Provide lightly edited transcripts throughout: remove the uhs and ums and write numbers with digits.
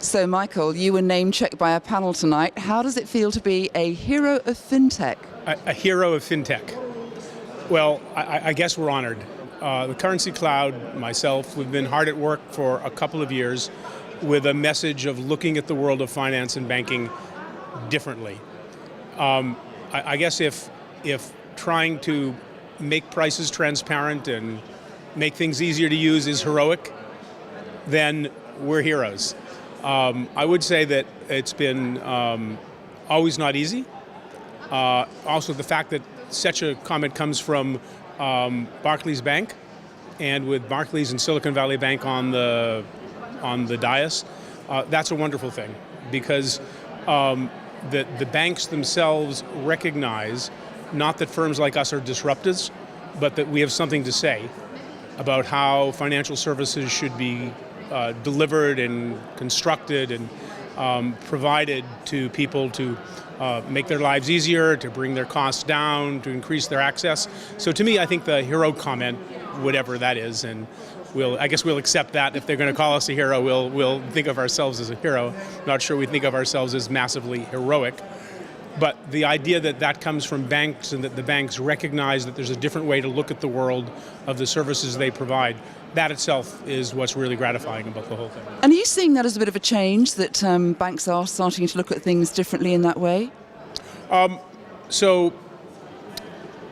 So Michael, you were name-checked by a panel tonight. How does it feel to be a hero of FinTech? A hero of FinTech. Well, I guess we're honored. The Currency Cloud, myself, we've been hard at work for a couple of years with a message of looking at the world of finance and banking differently. I guess if trying to make prices transparent and make things easier to use is heroic, then we're heroes. I would say that it's been always not easy. Also, the fact that such a comment comes from Barclays Bank, and with Barclays and Silicon Valley Bank on the dais, that's a wonderful thing, because the banks themselves recognize not that firms like us are disruptors, but that we have something to say about how financial services should be delivered and constructed and provided to people to make their lives easier, to bring their costs down, to increase their access. So to me, I think the hero comment, whatever that is, and I guess we'll accept that. If they're going to call us a hero, we'll think of ourselves as a hero. Not sure we think of ourselves as massively heroic. But the idea that that comes from banks and that the banks recognize that there's a different way to look at the world of the services they provide, that itself is what's really gratifying about the whole thing. And are you seeing that as a bit of a change, that banks are starting to look at things differently in that way? So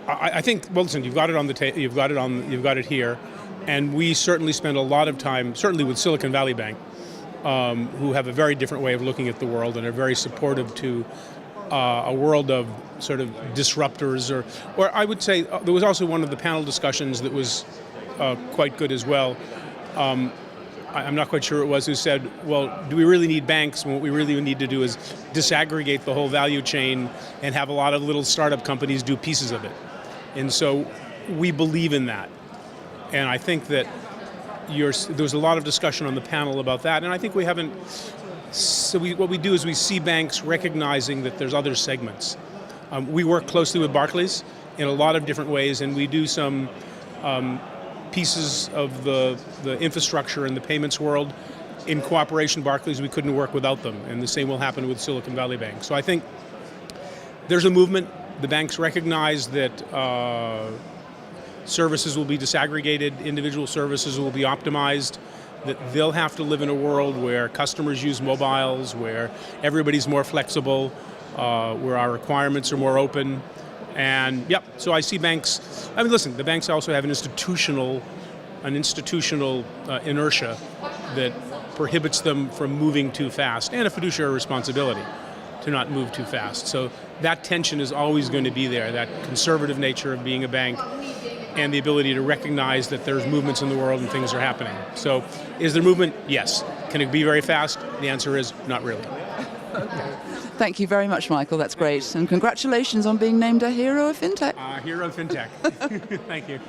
I think, well, listen, you've got it on the table, you've got it here, and we certainly spend a lot of time, certainly with Silicon Valley Bank, who have a very different way of looking at the world and are very supportive to a world of sort of disruptors, or I would say there was also one of the panel discussions that was quite good as well. I'm not quite sure it was who said, well, do we really need banks? And what we really need to do is disaggregate the whole value chain and have a lot of little startup companies do pieces of it. And so we believe in that. And I think that there was a lot of discussion on the panel about that, and I think we haven't. So what we do is we see banks recognizing that there's other segments. We work closely with Barclays in a lot of different ways, and we do some pieces of the infrastructure in the payments world. In cooperation, Barclays, we couldn't work without them, and the same will happen with Silicon Valley Bank. So I think there's a movement. The banks recognize that services will be disaggregated, individual services will be optimized, that they'll have to live in a world where customers use mobiles, where everybody's more flexible, where our requirements are more open. And yep, so I see banks, I mean, listen, the banks also have an institutional inertia that prohibits them from moving too fast, and a fiduciary responsibility to not move too fast. So that tension is always going to be there, that conservative nature of being a bank, and the ability to recognize that there's movements in the world and things are happening. So is there movement? Yes. Can it be very fast? The answer is not really. Thank you very much, Michael. That's great. And congratulations on being named a hero of FinTech. Hero of FinTech. Thank you.